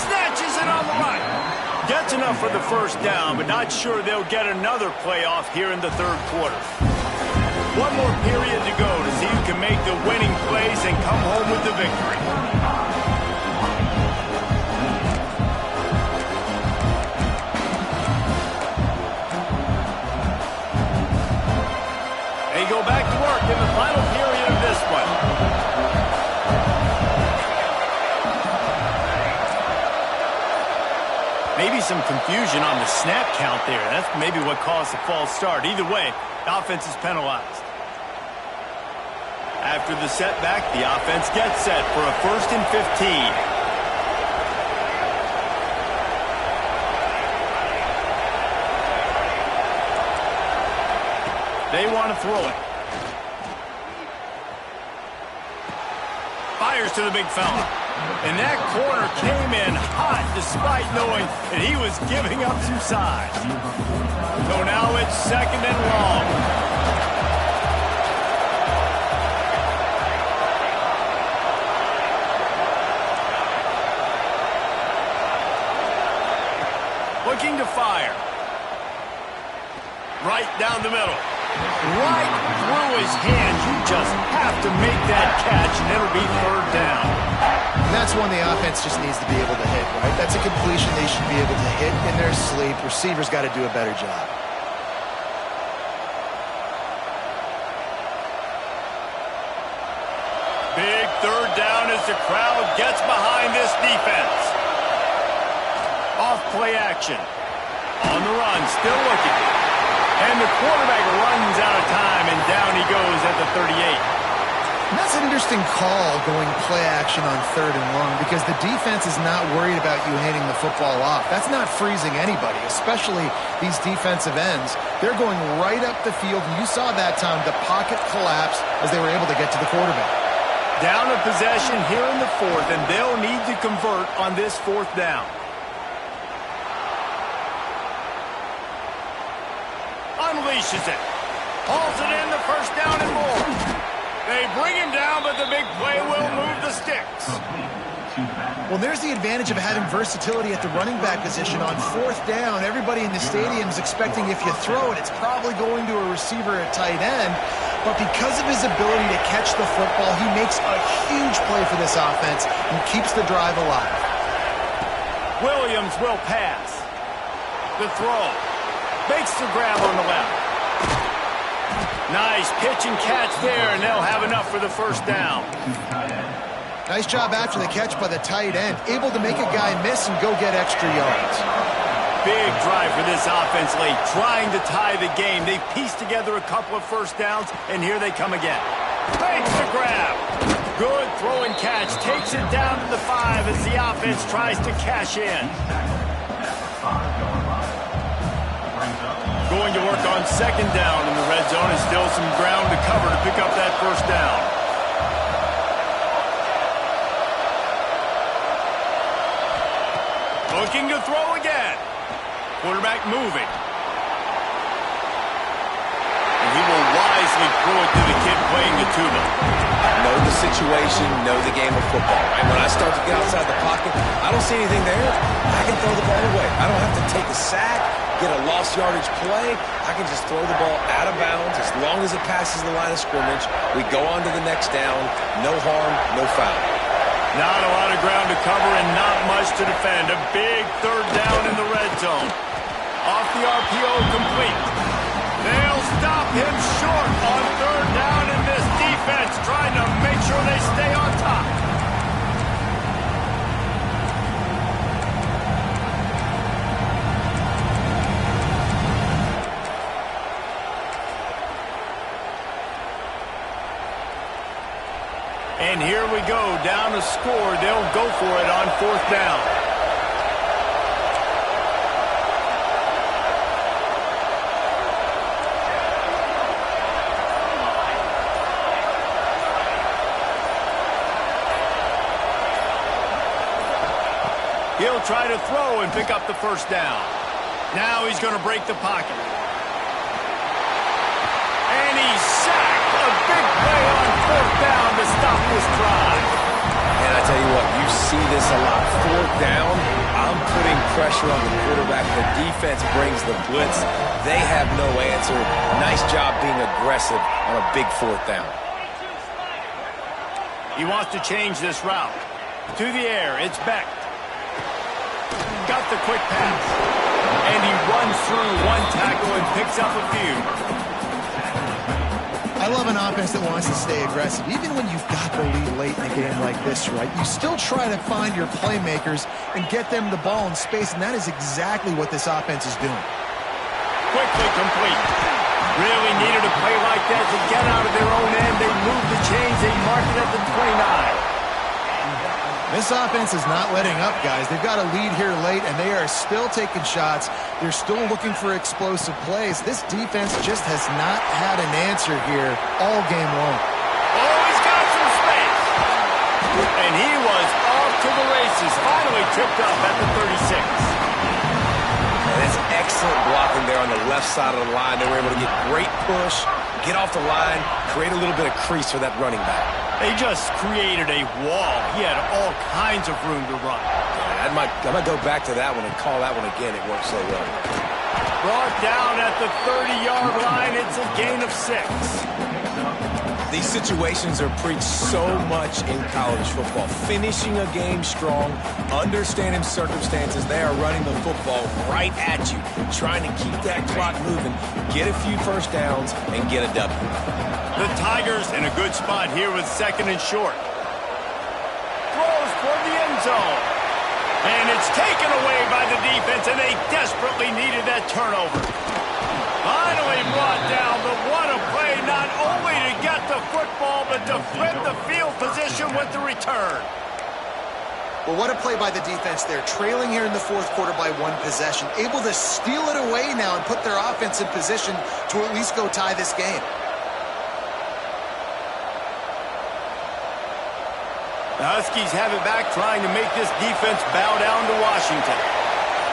Snatches it on the right. Gets enough for the first down, but not sure they'll get another play off here in the third quarter. One more period to go to see who can make the winning plays and come home with the victory. They go back to work in the final period of this one. Maybe some confusion on the snap count there. That's maybe what caused the false start. Either way, the offense is penalized. After the setback, the offense gets set for a 1st and 15. They want to throw it. Fires to the big fella. And that corner came in hot despite knowing that he was giving up some size. So now it's 2nd and long. Looking to fire. Right down the middle. Right through his hands. You just have to make that catch, and it'll be 3rd down. And that's one the offense just needs to be able to hit, right? That's a completion they should be able to hit in their sleep. Receivers got to do a better job. Big 3rd down as the crowd gets behind this defense. Off play action. On the run, still looking. And the quarterback runs out of time, and down he goes at the 38. And that's an interesting call, going play action on 3rd and long, because the defense is not worried about you handing the football off. That's not freezing anybody, especially these defensive ends. They're going right up the field, and you saw that time the pocket collapse as they were able to get to the quarterback. Down a possession here in the 4th, and they'll need to convert on this 4th down. Unleashes it. Hauls it in, the first down and more. They bring him down, but the big play will move the sticks. Well, there's the advantage of having versatility at the running back position. On 4th down, everybody in the stadium is expecting if you throw it, it's probably going to a receiver at tight end. But because of his ability to catch the football, he makes a huge play for this offense and keeps the drive alive. Williams will pass. The throw. Makes the grab on the left. Nice pitch and catch there, and they'll have enough for the first down. Nice job after the catch by the tight end. Able to make a guy miss and go get extra yards. Big drive for this offense late, trying to tie the game. They pieced together a couple of first downs, and here they come again. Makes the grab. Good throw and catch. Takes it down to the 5 as the offense tries to cash in. Going to work on 2nd down in the red zone, and still some ground to cover to pick up that first down. Looking to throw again. Quarterback moving. And he will wisely throw it to the kid playing the tuba. Know the situation, know the game of football, right? When I start to get outside the pocket, I don't see anything there. I can throw the ball away. I don't have to take a sack, get a lost yardage play. I can just throw the ball out of bounds as long as it passes the line of scrimmage. We go on to the next down. No harm, no foul. Not a lot of ground to cover and not much to defend. A big 3rd down in the red zone. Off the RPO, complete. They'll stop him short on 3rd down, and this defense trying to make sure they stay on top. And here we go, down a score. They'll go for it on 4th down. He'll try to throw and pick up the 1st down. Now he's going to break the pocket. And he's sacked. A big play on 4th down to stop this drive. And I tell you what, you see this a lot. 4th down, I'm putting pressure on the quarterback. The defense brings the blitz. They have no answer. Nice job being aggressive on a big 4th down. He wants to change this route. To the air, it's Beck. Got the quick pass. And he runs through one tackle and picks up a few. I love an offense that wants to stay aggressive. Even when you've got the lead late in a game like this, right? You still try to find your playmakers and get them the ball in space, and that is exactly what this offense is doing. Quickly complete. Really needed a play like that to get out of their own end. They move the chains. They mark it at the 29. This offense is not letting up, guys. They've got a lead here late, and they are still taking shots. They're still looking for explosive plays. This defense just has not had an answer here all game long. Oh, he's got some space. And he was off to the races. Finally tripped up at the 36. And that's excellent blocking there on the left side of the line. They were able to get great push, get off the line, create a little bit of crease for that running back. They just created a wall. He had all kinds of room to run. Yeah, I might go back to that one and call that one again. It worked so well. Brought down at the 30-yard line. It's a gain of 6. These situations are preached so much in college football. Finishing a game strong, understanding circumstances. They are running the football right at you, trying to keep that clock moving, get a few 1st downs, and get a W. The Tigers in a good spot here with 2nd and short. Throws toward the end zone. And it's taken away by the defense, and they desperately needed that turnover. Finally brought down, but what a play, not only to get the football, but to flip the field position with the return. Well, what a play by the defense there. Trailing here in the 4th quarter by 1 possession. Able to steal it away now and put their offense in position to at least go tie this game. The Huskies have it back, trying to make this defense bow down to Washington.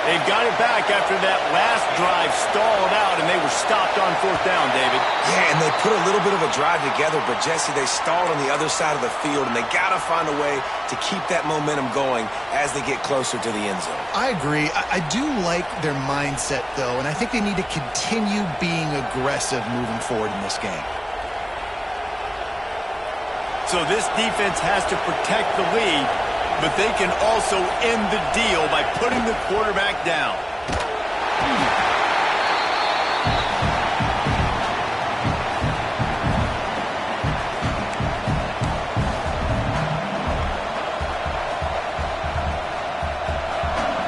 They've got it back after that last drive stalled out, and they were stopped on 4th down, David. Yeah, and they put a little bit of a drive together, but, Jesse, they stalled on the other side of the field, and they got to find a way to keep that momentum going as they get closer to the end zone. I agree. I do like their mindset, though, and I think they need to continue being aggressive moving forward in this game. So this defense has to protect the lead, but they can also end the deal by putting the quarterback down.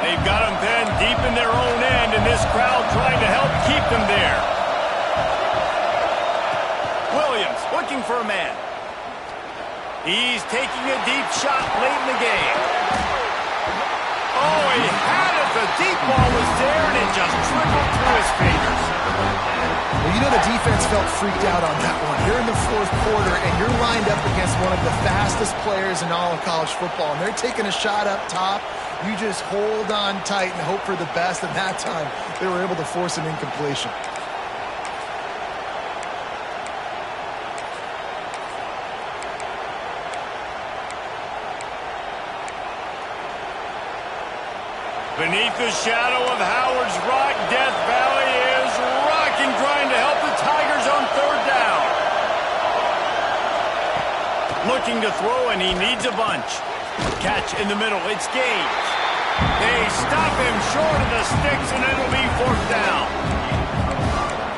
They've got them then deep in their own end, and this crowd trying to help keep them there. Williams looking for a man. He's taking a deep shot late in the game. Oh, he had it. The deep ball was there, and it just trickled through his fingers. Well, you know the defense felt freaked out on that one. You're in the 4th quarter, and you're lined up against one of the fastest players in all of college football, and they're taking a shot up top. You just hold on tight and hope for the best, and that time they were able to force an incompletion. Beneath the shadow of Howard's Rock, Death Valley is rocking, trying to help the Tigers on 3rd down. Looking to throw, and he needs a bunch. Catch in the middle, it's Gaines. They stop him short of the sticks, and it'll be 4th down.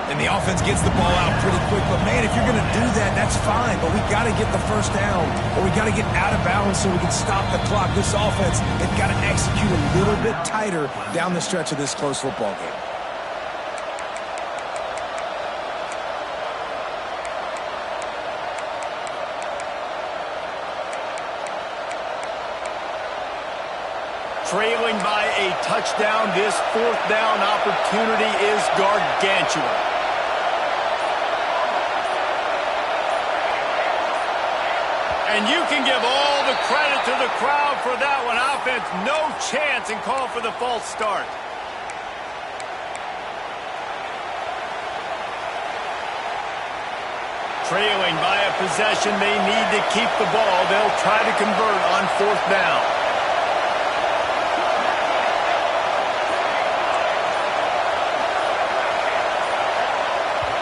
And the offense gets the ball out pretty quick. But, man, if you're going to do that, that's fine. But we got to get the 1st down, or we got to get out of bounds so we can stop the clock. This offense, they've got to execute a little bit tighter down the stretch of this close football game. trailing by a touchdown. This fourth down opportunity is gargantuan. And you can give all the credit to the crowd for that one. Offense, no chance, and call for the false start. Trailing by a possession, they need to keep the ball. They'll try to convert on fourth down.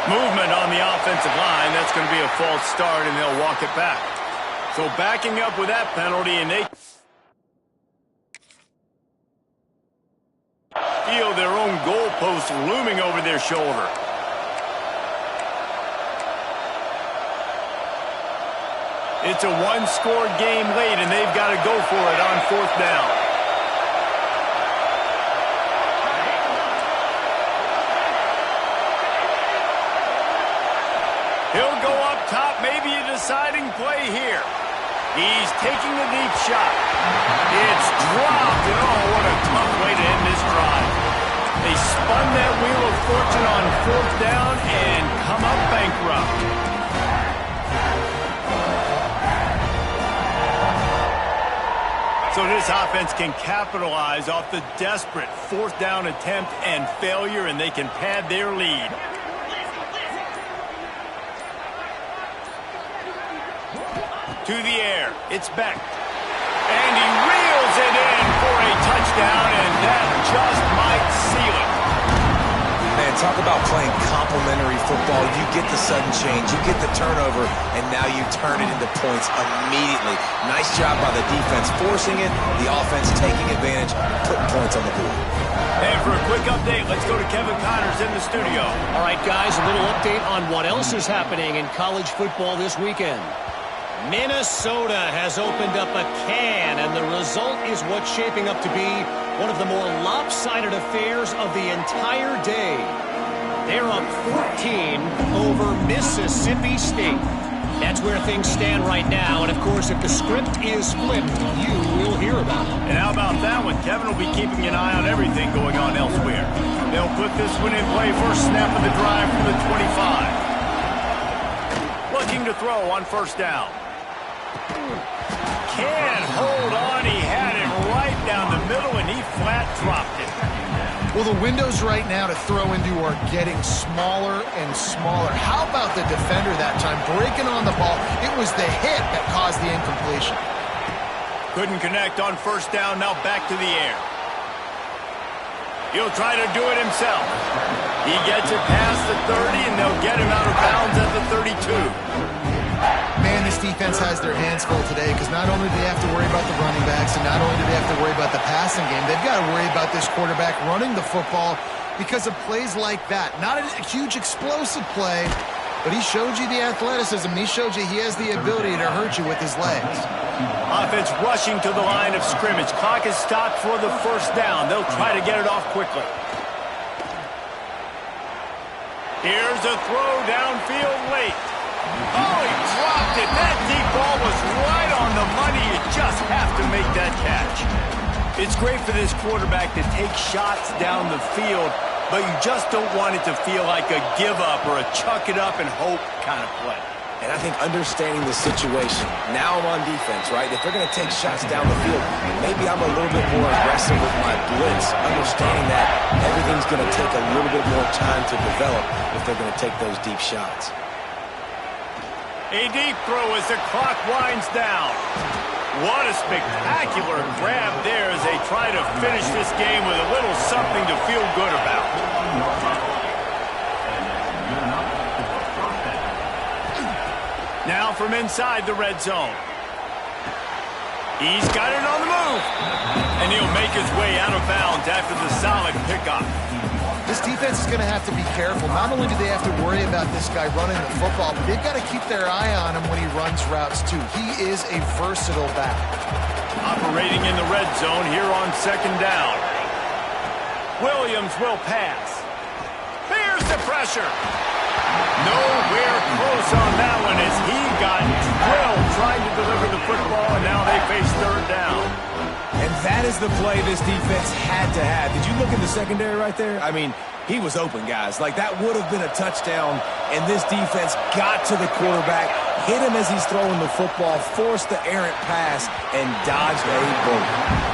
Movement on the offensive line. That's going to be a false start, and they'll walk it back. So backing up with that penalty, and they feel their own goalpost looming over their shoulder. It's a one-score game late, and they've got to go for it on fourth down. He'll go up top, maybe a deciding play here. He's taking the deep shot. It's dropped, and oh, what a tough way to end this drive. They spun that wheel of fortune on fourth down and come up bankrupt. So this offense can capitalize off the desperate fourth down attempt and failure, and they can pad their lead. To the air, it's Beck. And he reels it in for a touchdown, and that just might seal it. Man, talk about playing complementary football. You get the sudden change, you get the turnover, and now you turn it into points immediately. Nice job by the defense forcing it, the offense taking advantage, putting points on the board. And for a quick update, let's go to Kevin Connors in the studio. All right, guys, a little update on what else is happening in college football this weekend. Minnesota has opened up a can, and the result is what's shaping up to be one of the more lopsided affairs of the entire day. They're up 14 over Mississippi State. That's where things stand right now, and of course, if the script is flipped, you will hear about it. And how about that one? Kevin will be keeping an eye on everything going on elsewhere. They'll put this one in play first snap of the drive from the 25. Looking to throw on first down. Can't hold on. He had it right down the middle, and he flat dropped it. Well, the windows right now to throw into are getting smaller and smaller. How about the defender that time breaking on the ball? It was the hit that caused the incompletion. Couldn't connect on first down. Now back to the air. He'll try to do it himself. He gets it past the 30, and they'll get him out of bounds at the 32. Man, this defense has their hands full today because not only do they have to worry about the running backs and not only do they have to worry about the passing game, they've got to worry about this quarterback running the football because of plays like that. Not a huge explosive play, but he showed you the athleticism. He showed you he has the ability to hurt you with his legs. Offense rushing to the line of scrimmage. Clock is stopped for the first down. They'll try to get it off quickly. Here's a throw downfield late. Oh, he dropped it. That deep ball was right on the money. You just have to make that catch. It's great for this quarterback to take shots down the field, but you just don't want it to feel like a give up or a chuck it up and hope kind of play. And I think understanding the situation, now I'm on defense, right? If they're going to take shots down the field, maybe I'm a little bit more aggressive with my blitz, understanding that everything's going to take a little bit more time to develop if they're going to take those deep shots. A deep throw as the clock winds down. What a spectacular grab there as they try to finish this game with a little something to feel good about. Now from inside the red zone. He's got it on the move. And he'll make his way out of bounds after the solid pickup. This defense is going to have to be careful. Not only do they have to worry about this guy running the football, but they've got to keep their eye on him when he runs routes, too. He is a versatile back. Operating in the red zone here on second down. Williams will pass. Here's the pressure. Nowhere close on that one as he got drilled trying to deliver the football, and now they face third down. And That is the play this defense had to have. Did you look at the secondary right there? I mean, he was open, guys. Like, that would have been a touchdown, and this defense got to the quarterback, hit him as he's throwing the football, forced the errant pass, and dodged a bullet.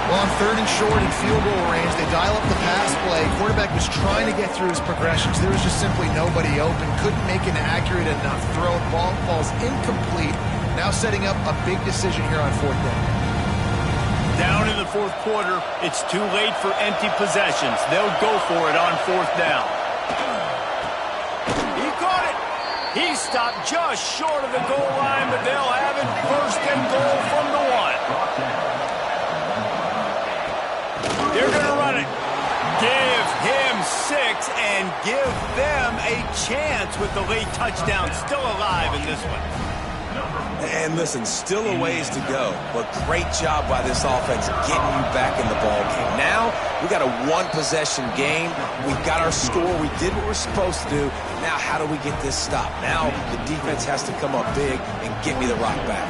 Well, on 3rd and short and field goal range, they dial up the pass play. Quarterback was trying to get through his progressions. There was just simply nobody open. Couldn't make an accurate enough throw. Ball falls incomplete. Now setting up a big decision here on 4th down. Down in the 4th quarter, it's too late for empty possessions. They'll go for it on 4th down. He caught it. He stopped just short of the goal line, but they'll have it 1st and goal from the 1. They're going to run it. Give him 6 and give them a chance with the late touchdown still alive in this one. And listen, still a ways to go, but great job by this offense getting you back in the ball game. Now, we got a 1-possession game. We've got our score. We did what we're supposed to do. Now, how do we get this stopped? Now, the defense has to come up big and get me the rock back.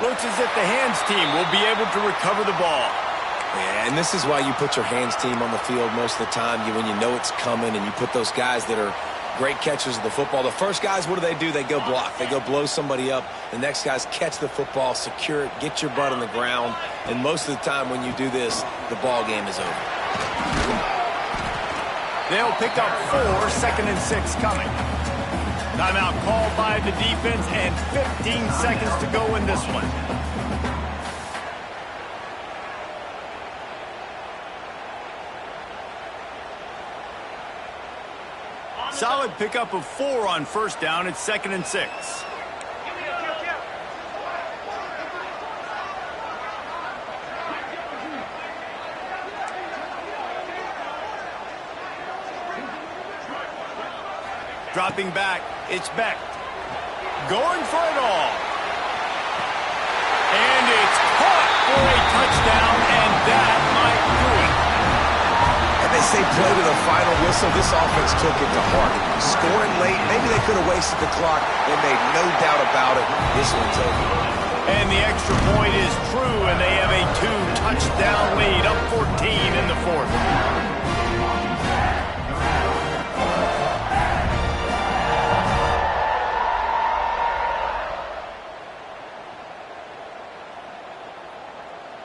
Looks as if the hands team will be able to recover the ball. Yeah, and this is why you put your hands team on the field most of the time. When you know it's coming, and you put those guys that are great catchers of the football. The first guys, what do? They go block. They go blow somebody up. The next guys catch the football, secure it, get your butt on the ground. And most of the time when you do this, the ball game is over. They'll pick up 4, 2nd and 6 coming. Timeout called by the defense, and 15 seconds to go in this one. Solid pickup of 4 on 1st down. It's 2nd and 6. Dropping back, it's Beck. Going for it all. And it's caught for a touchdown, and that might do it. And they say play to the final whistle. This offense took it to heart. Scoring late, maybe they could have wasted the clock. They made no doubt about it. This one's over. And the extra point is true, and they have a 2-touchdown lead, up 14 in the 4th.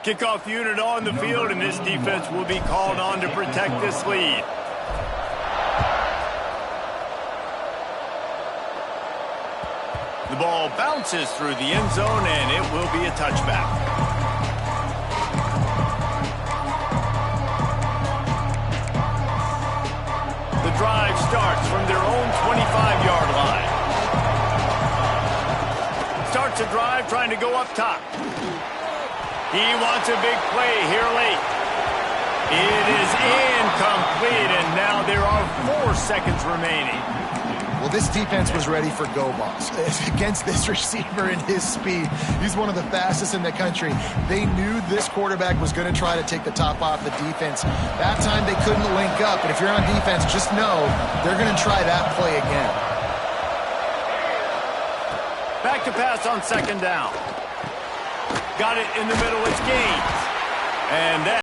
Kickoff unit on the field, and this defense will be called on to protect this lead. The ball bounces through the end zone, and it will be a touchback. The drive starts from their own 25-yard line. Starts a drive trying to go up top. He wants a big play here late. It is incomplete, and now there are 4 seconds remaining. Well, this defense was ready for go balls. Against this receiver and his speed, he's one of the fastest in the country. They knew this quarterback was going to try to take the top off the defense. That time they couldn't link up, but if you're on defense, just know they're going to try that play again. Back to pass on 2nd down. Got it in the middle, it's Gaines. And that